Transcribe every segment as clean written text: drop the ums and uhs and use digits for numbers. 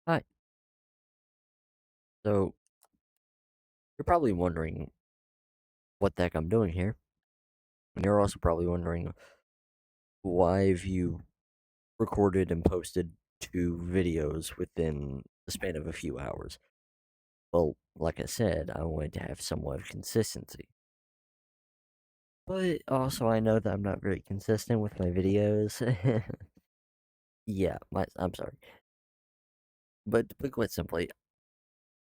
Hi. So, you're probably wondering what the heck I'm doing here. And you're also probably wondering why have you recorded and posted 2 videos within the span of a few hours. Well, like I said, I wanted to have somewhat of consistency. But also, I know that I'm not very consistent with my videos. Yeah, I'm sorry. But to put quite simply,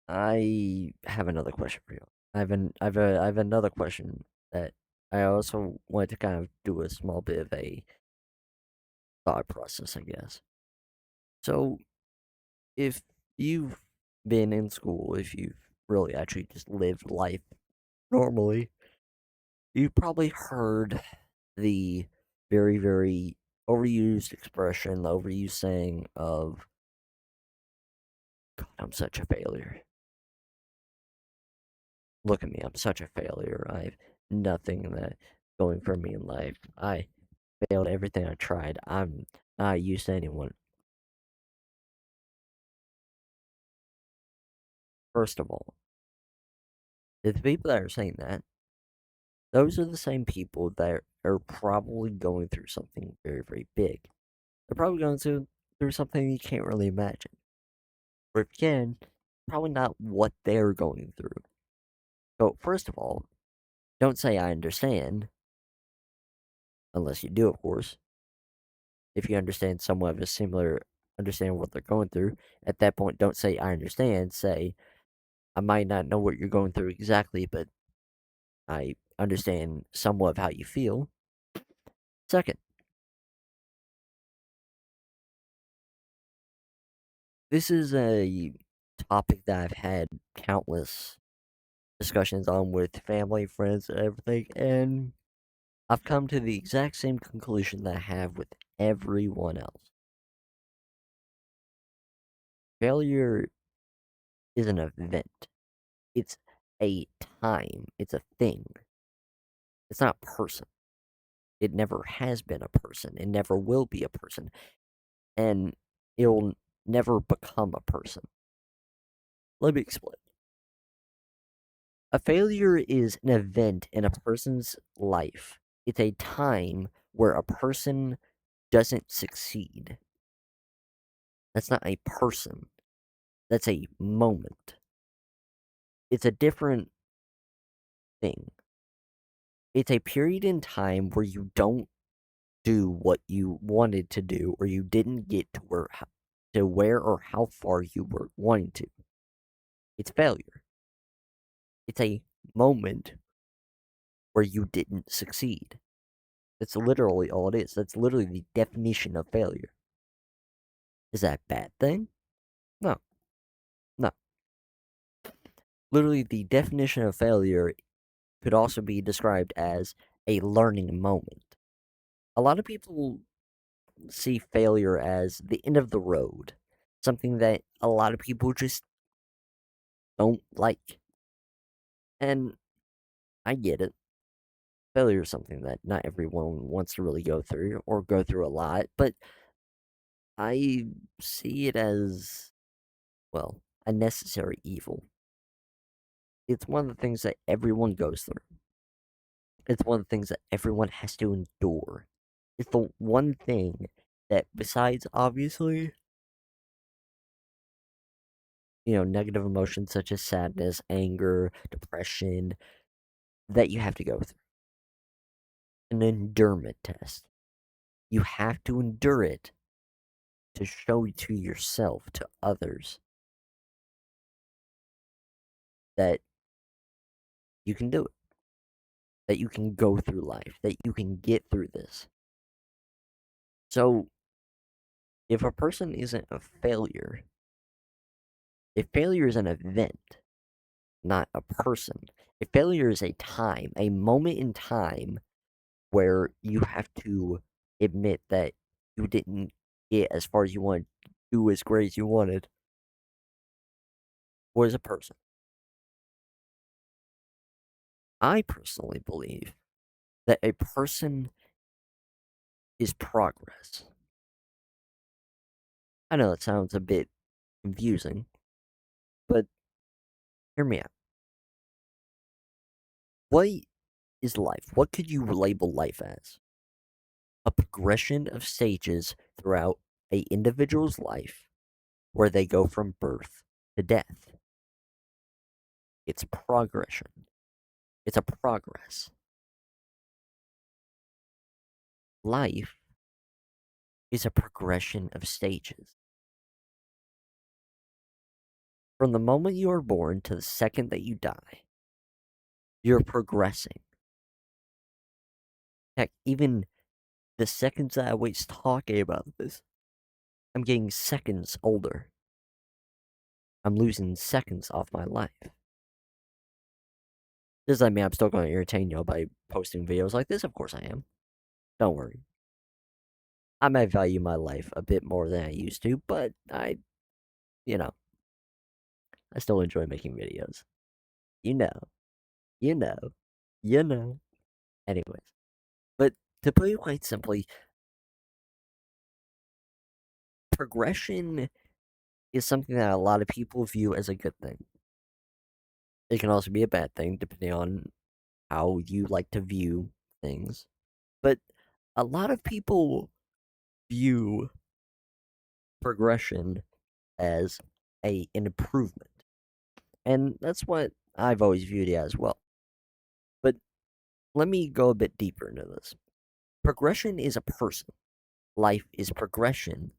I have another question for you. I have another question that I also wanted to kind of do a small bit of a thought process, I guess. So, if you've been in school, if you've really actually just lived life normally, you've probably heard the very, very overused expression, the overused saying of, God, I'm such a failure. Look at me, I'm such a failure. I've nothing that going for me in life. I failed everything I tried. I'm not used to anyone. First of all, the people that are saying that, those are the same people that are probably going through something very, very big. They're probably going through something you can't really imagine. Or if you can, probably not what they're going through. So, first of all, don't say I understand, unless you do, of course. If you understand somewhat of a similar understand what they're going through, at that point, don't say I understand. Say, I might not know what you're going through exactly, but I understand somewhat of how you feel. Second, this is a topic that I've had countless discussions on with family, friends, and everything, and I've come to the exact same conclusion that I have with everyone else. Failure is an event. It's a time. It's a thing. It's not a person. It never has been a person. It never will be a person. And it'll never become a person. Let me explain. A failure is an event in a person's life. It's a time where a person doesn't succeed. That's not a person. That's a moment. It's a different thing. It's a period in time where you don't do what you wanted to do or you didn't get to where or how far you were wanting to. It's failure. It's a moment where you didn't succeed. That's literally all it is. That's literally the definition of failure. Is that a bad thing? No, no. Literally, the definition of failure could also be described as a learning moment. A lot of people see failure as the end of the road, something that a lot of people just don't like. And I get it. Failure is something that not everyone wants to really go through or go through a lot, but I see it as, well, a necessary evil. It's one of the things that everyone goes through. It's one of the things that everyone has to endure. It's the one thing that, besides obviously, negative emotions such as sadness, anger, depression, that you have to go through. An endurance test. You have to endure it to show to yourself, to others, that you can do it, that you can go through life, that you can get through this. So, if a person isn't a failure, if failure is an event, not a person, if failure is a time, a moment in time where you have to admit that you didn't get as far as you wanted, do as great as you wanted, or as a person. I personally believe that a person is progress. I know that sounds a bit confusing, but hear me out. What is life? What could you label life as? A progression of stages throughout a individual's life where they go from birth to death. It's progression. It's a progress. Life is a progression of stages. From the moment you are born to the second that you die, you're progressing. Heck, even the seconds that I waste talking about this, I'm getting seconds older. I'm losing seconds off my life. Does that mean I'm still going to entertain y'all by posting videos like this? Of course I am. Don't worry. I might value my life a bit more than I used to, but you know, I still enjoy making videos. You know, you know, you know. Anyways, but to put it quite simply, progression is something that a lot of people view as a good thing. It can also be a bad thing, depending on how you like to view things. But a lot of people view progression as an improvement. And that's what I've always viewed it as well. But let me go a bit deeper into this. Progression is a person. Life is progression.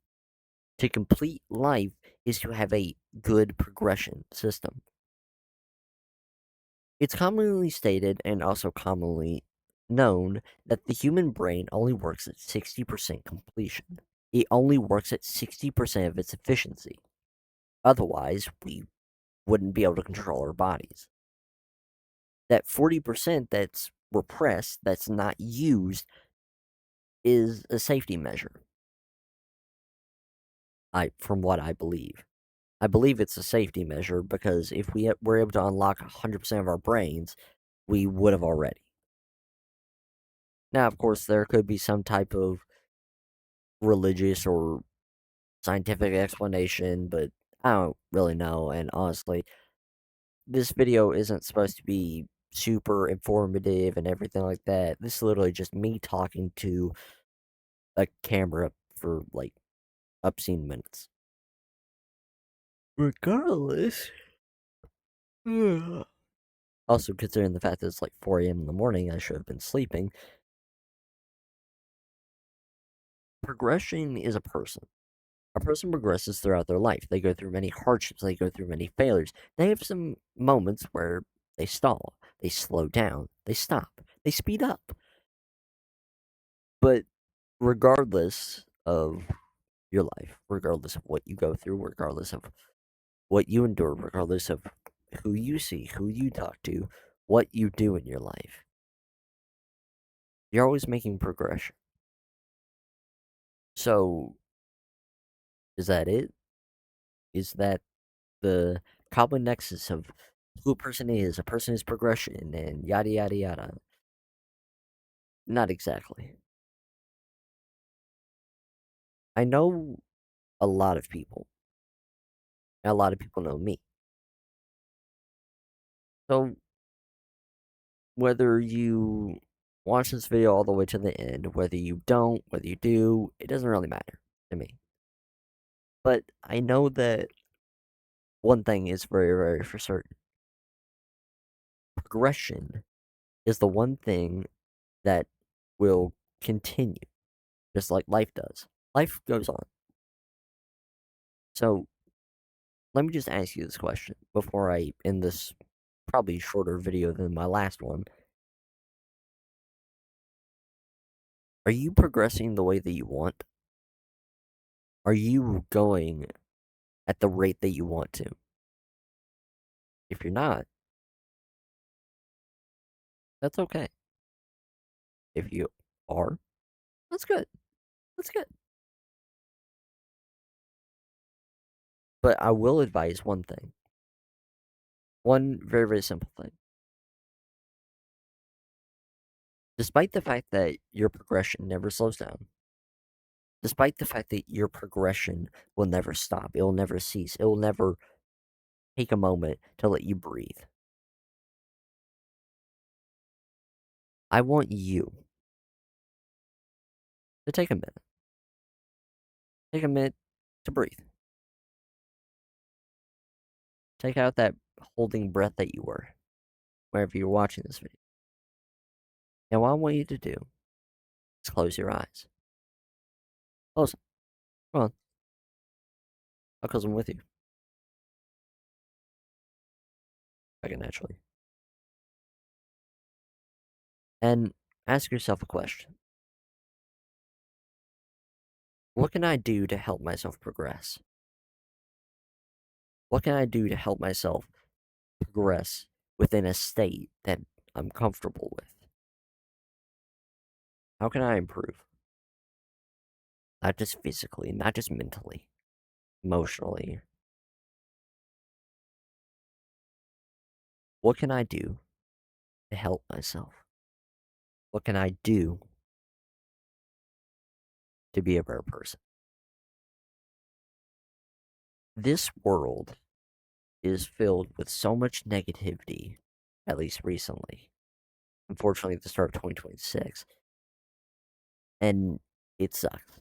To complete life is to have a good progression system. It's commonly stated and also commonly known that the human brain only works at 60% completion. It only works at 60% of its efficiency. Otherwise, we wouldn't be able to control our bodies. That 40% that's repressed, that's not used, is a safety measure. From what I believe. I believe it's a safety measure because if we were able to unlock 100% of our brains, we would have already. Now, of course, there could be some type of religious or scientific explanation, but I don't really know. And honestly, this video isn't supposed to be super informative and everything like that. This is literally just me talking to a camera for like obscene minutes. Regardless, also considering the fact that it's like 4 a.m. in the morning, I should have been sleeping. Progression is a person. A person progresses throughout their life. They go through many hardships, they go through many failures. They have some moments where they stall, they slow down, they stop, they speed up. But regardless of your life, regardless of what you go through, regardless of what you endure, regardless of who you see, who you talk to, what you do in your life, you're always making progression. So, is that it? Is that the common nexus of who a person is? A person is progression and yada yada yada. Not exactly. I know a lot of people, and a lot of people know me. So whether you watch this video all the way to the end, whether you don't, whether you do, it doesn't really matter to me. But I know that one thing is very, very for certain. Progression is the one thing that will continue, just like life does. Life goes on. So let me just ask you this question before I end this probably shorter video than my last one. Are you progressing the way that you want? Are you going at the rate that you want to? If you're not, that's okay. If you are, that's good. That's good. But I will advise one thing. One very, very simple thing. Despite the fact that your progression never slows down, despite the fact that your progression will never stop, it will never cease, it will never take a moment to let you breathe. I want you to take a minute. Take a minute to breathe. Take out that holding breath that you were wherever you're watching this video. And what I want you to do is close your eyes. Close them. Come on. I'll close them with you. I can naturally. And ask yourself a question. What can I do to help myself progress? What can I do to help myself progress within a state that I'm comfortable with? How can I improve? Not just physically, not just mentally, emotionally. What can I do to help myself? What can I do to be a better person? This world is filled with so much negativity, at least recently. Unfortunately, at the start of 2026, and it sucks.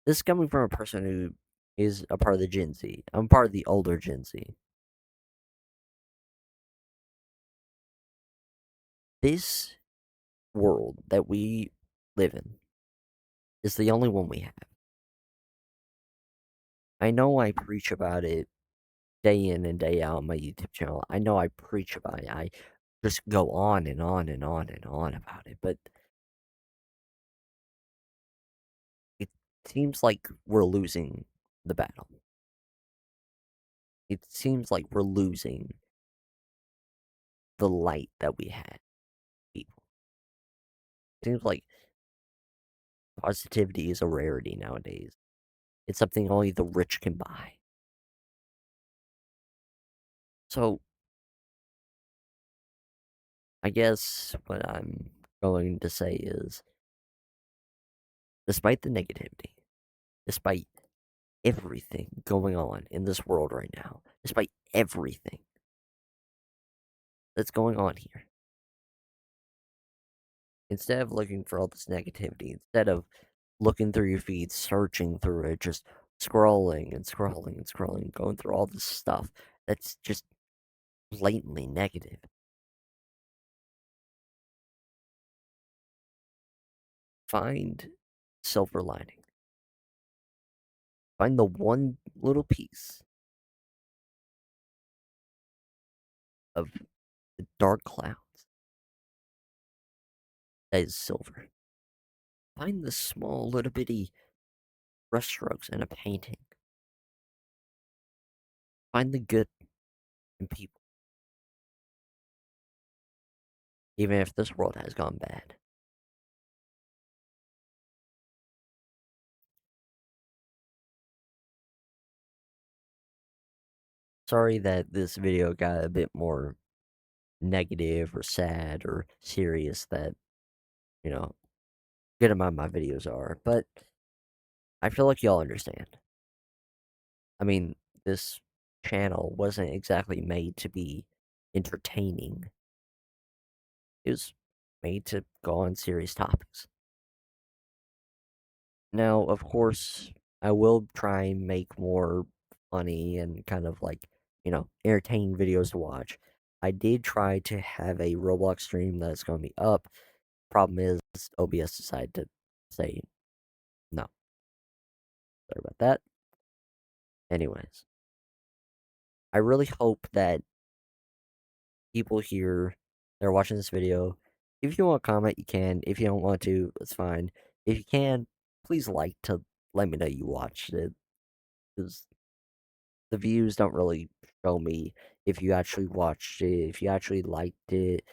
This is coming from a person who is a part of the Gen Z. I'm part of the older Gen Z. This world that we live in is the only one we have. I know I preach about it day in and day out on my YouTube channel. I know I preach about it. I just go on and on and on and on about it. But it seems like we're losing the battle. It seems like we're losing the light that we had, people. It seems like positivity is a rarity nowadays. It's something only the rich can buy. So, I guess what I'm going to say is despite the negativity, despite everything going on in this world right now, despite everything that's going on here, instead of looking for all this negativity, instead of looking through your feed, searching through it, just scrolling and scrolling and scrolling, going through all this stuff that's just blatantly negative, find silver lining. Find the one little piece of the dark clouds that is silver. Find the small little bitty brushstrokes in a painting. Find the good in people, even if this world has gone bad. Sorry that this video got a bit more negative or sad or serious that, you know, good amount of my videos are, but I feel like y'all understand. I mean, this channel wasn't exactly made to be entertaining. It was made to go on serious topics. Now, of course, I will try and make more funny and kind of like, entertaining videos to watch. I did try to have a Roblox stream that's going to be up. Problem is, OBS decided to say no. Sorry about that. Anyways, I really hope that people here that are watching this video, if you want to comment, you can. If you don't want to, it's fine. If you can, please like to let me know you watched it. Because the views don't really show me if you actually watched it, if you actually liked it,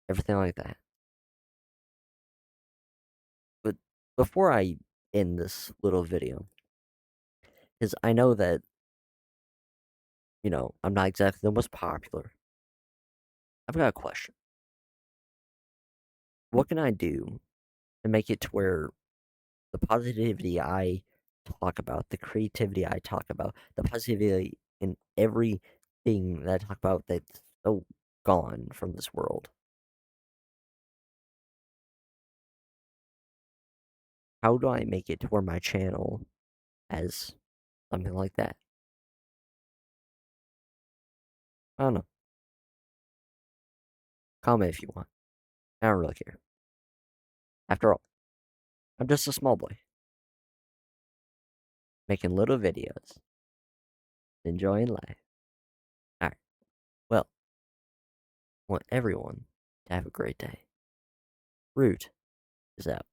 everything like that. But before I end this little video, because I know that, I'm not exactly the most popular, I've got a question. What can I do to make it to where The positivity I talk about, the creativity I talk about, the positivity in everything that I talk about that's so gone from this world. How do I make it to where my channel has something like that? I don't know. Comment if you want. I don't really care. After all, I'm just a small boy making little videos, enjoying life. Alright, well, I want everyone to have a great day. Root is out.